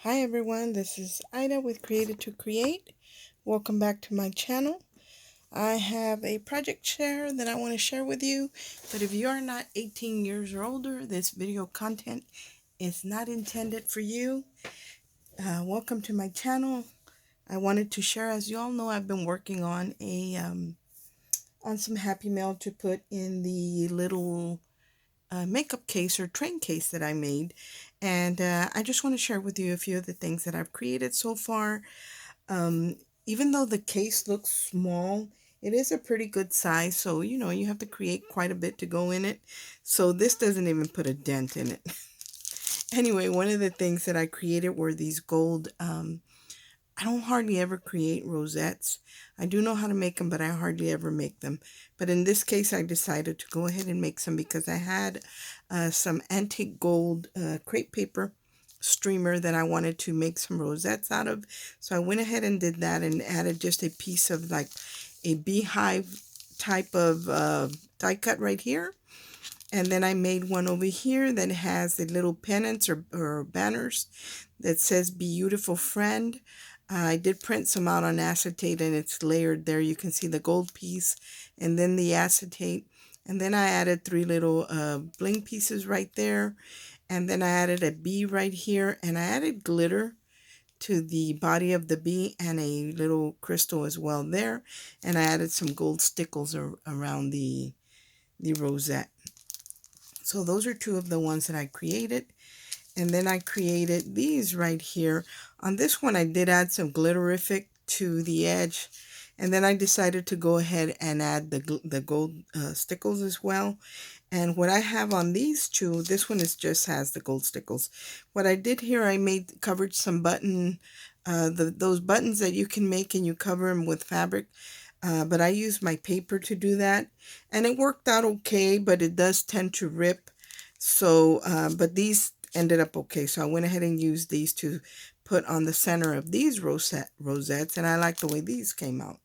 Hi everyone, this is Ida with Created to Create. Welcome back to my channel. I have a project share that I want to share with you, but if you are not 18 years or older, this video content is not intended for you. Welcome to my channel. I wanted to share, as you all know, I've been working on on some Happy Mail to put in the little makeup case or train case that I made, and I just want to share with you a few of the things that I've created so far. Um, Even though the case looks small, it is a pretty good size, so you have to create quite a bit to go in it. So this doesn't even put a dent in it. Anyway, one of the things that I created were these gold. I don't hardly ever create rosettes. I do know how to make them, but I hardly ever make them. But in this case, I decided to go ahead and make some because I had some antique gold crepe paper streamer that I wanted to make some rosettes out of. So I went ahead and did that and added just a piece of like a beehive type of die cut right here. And then I made one over here that has the little pennants or banners that says Beautiful Friend. I did print some out on acetate and it's layered there. You can see the gold piece and then the acetate. And then I added three little bling pieces right there. And then I added a bee right here. And I added glitter to the body of the bee and a little crystal as well there. And I added some gold stickles around the rosette. So those are two of the ones that I created. And then I created these right here. On this one, I did add some glitterific to the edge. And then I decided to go ahead and add the gold stickles as well. And what I have on these two, this one just has the gold stickles. What I did here, I covered some those buttons that you can make and you cover them with fabric. But I used my paper to do that. And it worked out okay, but it does tend to rip. So, but these ended up okay. So I went ahead and used these to put on the center of these rosettes. And I like the way these came out.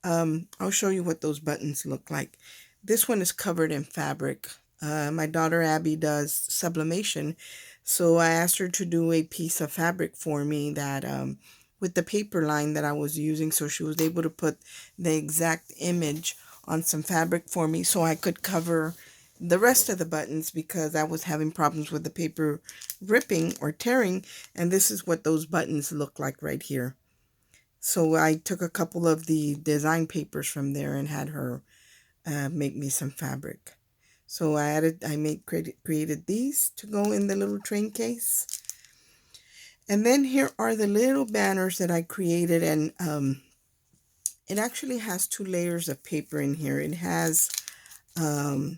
I'll show you what those buttons look like. This one is covered in fabric. My daughter Abby does sublimation, so I asked her to do a piece of fabric for me that with the paper line that I was using, so she was able to put the exact image on some fabric for me so I could cover the rest of the buttons because I was having problems with the paper ripping or tearing, and this is what those buttons look like right here. So I took a couple of the design papers from there and had her make me some fabric. So created these to go in the little train case. And then here are the little banners that I created, and it actually has two layers of paper in here. It has, I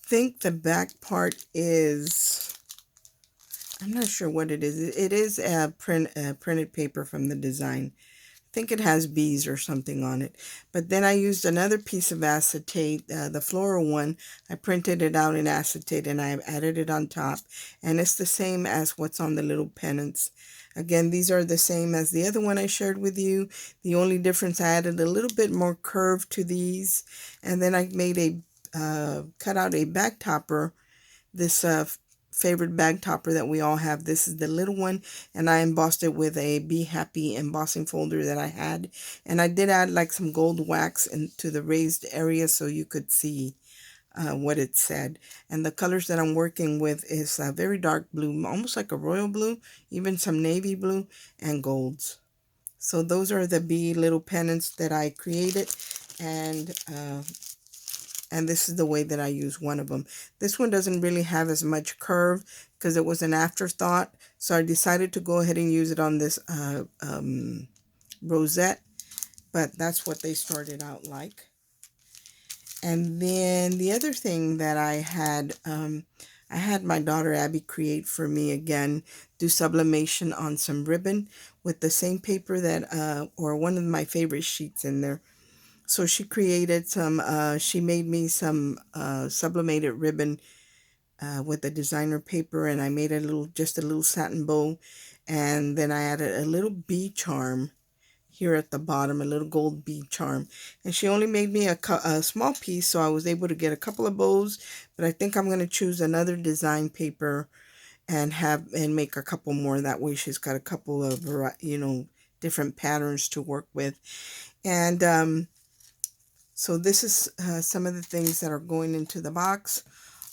think the back part is, I'm not sure what it is. It is a printed paper from the design. Think it has bees or something on it. But then I used another piece of acetate, the floral one. I printed it out in acetate and I added it on top. And it's the same as what's on the little pennants. Again, these are the same as the other one I shared with you. The only difference, I added a little bit more curve to these. And then I made cut out a bag topper. This favorite bag topper that we all have. This is the little one, and I embossed it with a Be Happy embossing folder that I had. And I did add like some gold wax into the raised area so you could see what it said. And the colors that I'm working with is a very dark blue, almost like a royal blue, even some navy blue and golds. So those are the bee little pennants that I created, and this is the way that I use one of them. This one doesn't really have as much curve because it was an afterthought. So I decided to go ahead and use it on this rosette. But that's what they started out like. And then the other thing that I had my daughter Abby create for me again, do sublimation on some ribbon with the same paper that, or one of my favorite sheets in there. So she created she made me some sublimated ribbon with the designer paper, and I made just a little satin bow, and then I added a little bee charm here at the bottom, a little gold bee charm. And she only made me a small piece, so I was able to get a couple of bows, but I think I'm going to choose another design paper and make a couple more. That way she's got a couple of different patterns to work with. And so this is some of the things that are going into the box.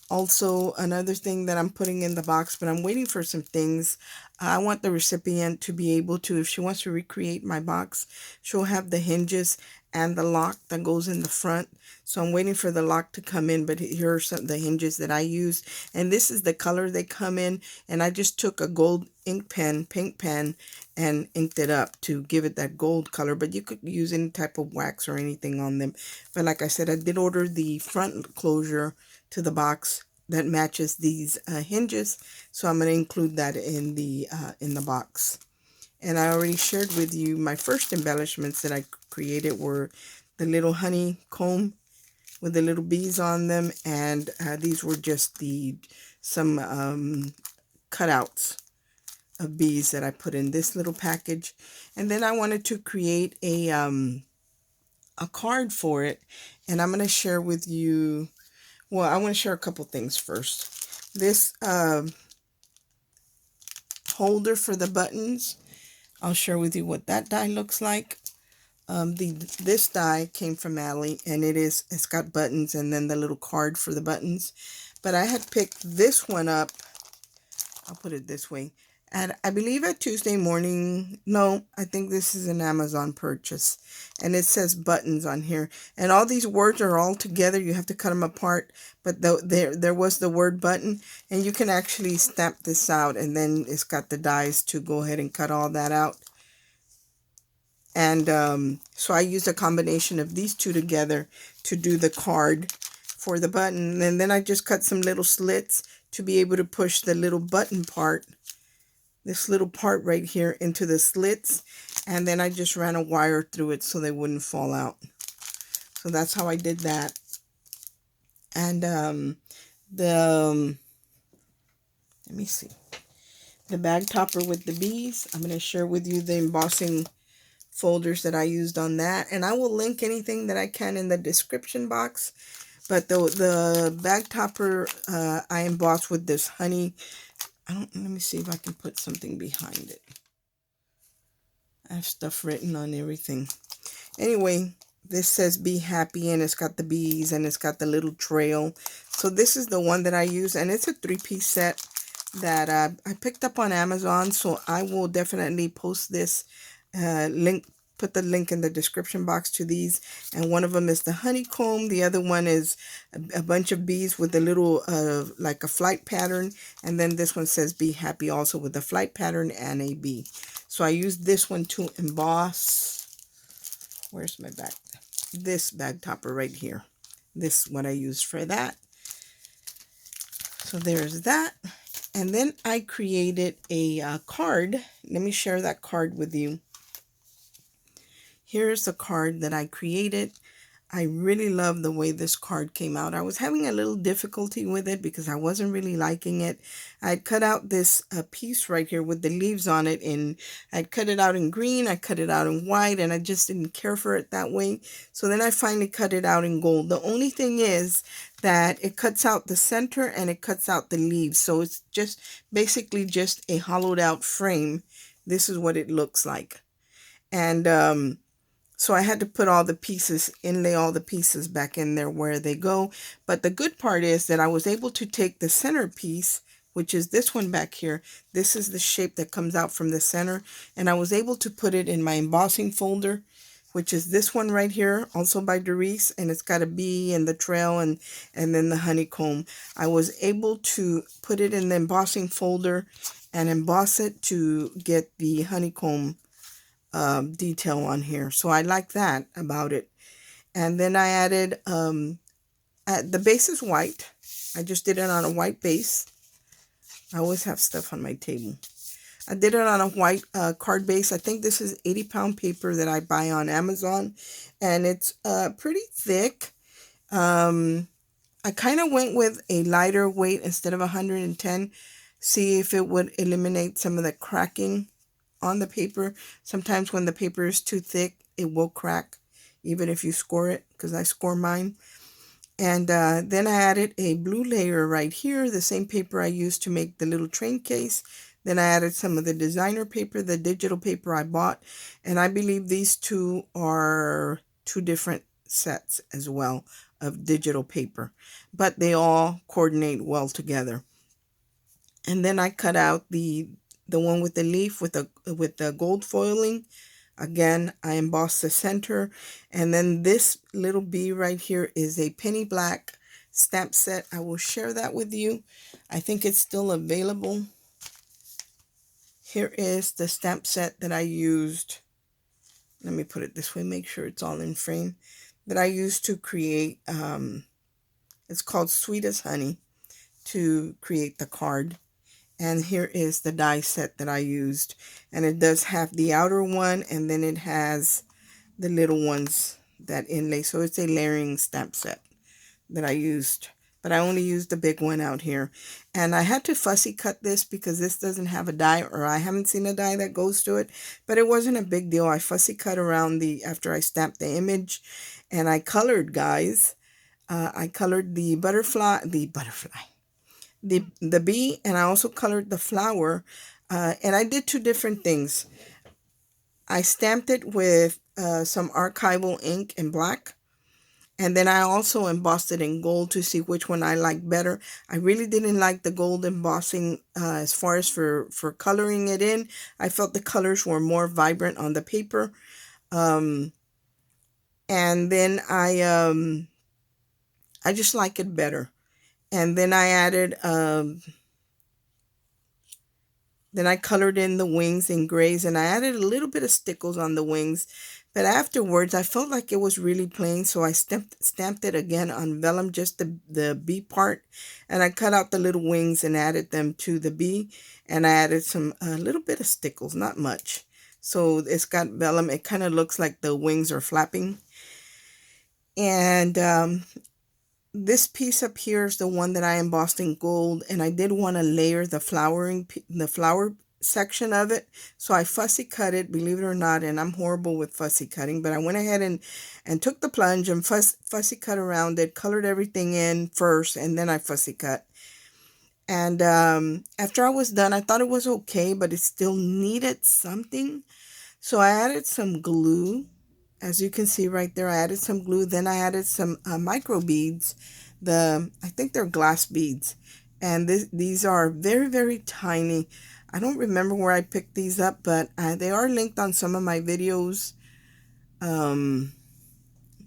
Also, another thing that I'm putting in the box, but I'm waiting for some things. I want the recipient to be able to, if she wants to recreate my box, she'll have the hinges and the lock that goes in the front. So I'm waiting for the lock to come in, but here are some of the hinges that I use. And this is the color they come in. And I just took a gold ink pen, paint pen, and inked it up to give it that gold color. But you could use any type of wax or anything on them. But like I said, I did order the front closure to the box that matches these hinges, so I'm going to include that in the box. And I already shared with you my first embellishments that I created were the little honeycomb with the little bees on them, and these were just some cutouts of bees that I put in this little package. And then I wanted to create a card for it, and I'm going to share with you. Well, I want to share a couple things first. This holder for the buttons, I'll share with you what that die looks like. This die came from Allie, and it's got buttons and then the little card for the buttons. But I had picked this one up. I'll put it this way. And I believe at Tuesday morning, no, I think this is an Amazon purchase. And it says buttons on here. And all these words are all together. You have to cut them apart. But there was the word button. And you can actually stamp this out. And then it's got the dies to go ahead and cut all that out. And so I used a combination of these two together to do the card for the button. And then I just cut some little slits to be able to push the little button part, this little part right here, into the slits, and then I just ran a wire through it so they wouldn't fall out. So that's how I did that. And let me see, the bag topper with the bees, I'm going to share with you the embossing folders that I used on that, and I will link anything that I can in the description box. But the bag topper I embossed with this honey. Let me see if I can put something behind it. I have stuff written on everything. Anyway, this says be happy, and it's got the bees and it's got the little trail. So this is the one that I use, and it's a 3-piece set that I picked up on Amazon. So I will definitely post this link, put the link in the description box to these. And one of them is the honeycomb. The other one is a bunch of bees with a little like a flight pattern. And then this one says be happy, also with a flight pattern and a bee. So I used this one to emboss. Where's my bag? This bag topper right here. This is what I used for that. So there's that. And then I created a card. Let me share that card with you. Here's the card that I created. I really love the way this card came out. I was having a little difficulty with it because I wasn't really liking it. I cut out this piece right here with the leaves on it, and I cut it out in green, I cut it out in white, and I just didn't care for it that way. So then I finally cut it out in gold. The only thing is that it cuts out the center and it cuts out the leaves. So it's just basically just a hollowed out frame. This is what it looks like. And so I had to put all the pieces, inlay all the pieces back in there where they go. But the good part is that I was able to take the center piece, which is this one back here. This is the shape that comes out from the center. And I was able to put it in my embossing folder, which is this one right here, also by Doris. And it's got a bee and the trail and then the honeycomb. I was able to put it in the embossing folder and emboss it to get the honeycomb detail on here. So I like that about it. And then I added the base is white. I just did it on a white base. I always have stuff on my table. I did it on a white card base. I think this is 80-pound paper that I buy on Amazon, and it's pretty thick. I kind of went with a lighter weight instead of 110, see if it would eliminate some of the cracking on the paper. Sometimes when the paper is too thick, it will crack, even if you score it, because I score mine. And then I added a blue layer right here, the same paper I used to make the little train case. Then I added some of the designer paper, the digital paper I bought. And I believe these two are two different sets as well of digital paper, but they all coordinate well together. And then I cut out the one with the leaf with the gold foiling. Again, I embossed the center. And then this little bee right here is a penny black stamp set. I will share that with you. I think it's still available. Here is the stamp set that I used. Let me put it this way, make sure it's all in frame. That I used to create, it's called Sweet as Honey, to create the card. And here is the die set that I used. And it does have the outer one, and then it has the little ones that inlay. So it's a layering stamp set that I used. But I only used the big one out here. And I had to fussy cut this because this doesn't have a die, or I haven't seen a die that goes to it. But it wasn't a big deal. I fussy cut around after I stamped the image. And I colored, guys. I colored the bee, and I also colored the flower. And I did two different things. I stamped it with some archival ink in black, and then I also embossed it in gold to see which one I liked better. I really didn't like the gold embossing as far as for coloring it in. I felt the colors were more vibrant on the paper. And then I just like it better. And then I added then I colored in the wings in grays, and I added a little bit of stickles on the wings. But afterwards, I felt like it was really plain, so I stamped it again on vellum, just the bee part. And I cut out the little wings and added them to the bee. And I added a little bit of stickles, not much. So it's got vellum. It kind of looks like the wings are flapping. And this piece up here is the one that I embossed in gold, and I did want to layer the flower section of it, so I fussy cut it, believe it or not. And I'm horrible with fussy cutting, but I went ahead and took the plunge and fussy cut around it, colored everything in first, and then I fussy cut. And after I was done, I thought it was okay, but it still needed something, so I added some glue. As you can see right there, I added some glue. Then I added some micro beads. I think they're glass beads. And these are very, very tiny. I don't remember where I picked these up, but they are linked on some of my videos. I'm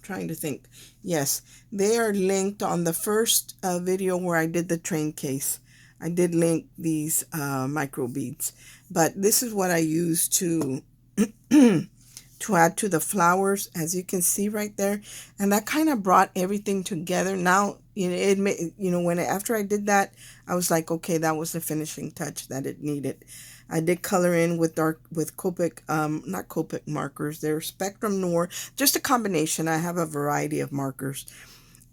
trying to think. Yes, they are linked on the first video where I did the train case. I did link these micro beads. But this is what I used to to add to the flowers, as you can see right there. And that kind of brought everything together. Now, after I did that, I was like, okay, that was the finishing touch that it needed. I did color in with Copic, not Copic markers. They're Spectrum Noir, just a combination. I have a variety of markers.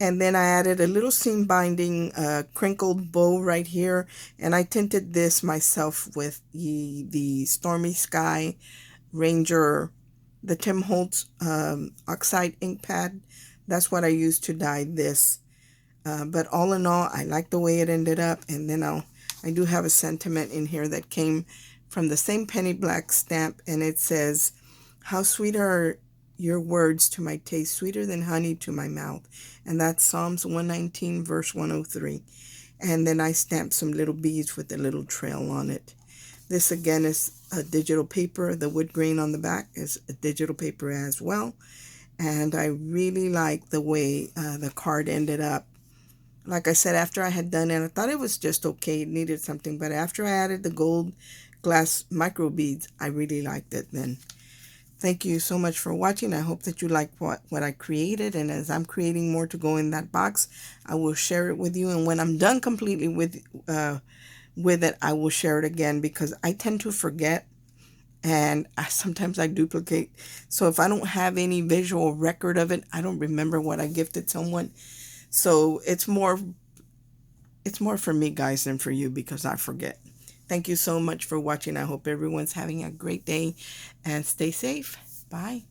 And then I added a little seam binding crinkled bow right here. And I tinted this myself with the Stormy Sky Ranger, the Tim Holtz oxide ink pad. That's what I used to dye this. But all in all, I like the way it ended up. And then I do have a sentiment in here that came from the same penny black stamp, and it says, "How sweet are your words to my taste, sweeter than honey to my mouth." And that's Psalms 119, verse 103. And then I stamped some little beads with a little trail on it. This again is a digital paper. The wood grain on the back is a digital paper as well. And I really like the way the card ended up. Like I said, after I had done it, I thought it was just okay. It needed something. But after I added the gold glass micro beads, I really liked it then. Thank you so much for watching. I hope that you like what I created. And as I'm creating more to go in that box, I will share it with you. And when I'm done completely with it, I will share it again, because I tend to forget, and sometimes I duplicate. So if I don't have any visual record of it, I don't remember what I gifted someone. So it's more for me, guys, than for you, because I forget. Thank you so much for watching. I hope everyone's having a great day, and stay safe. Bye.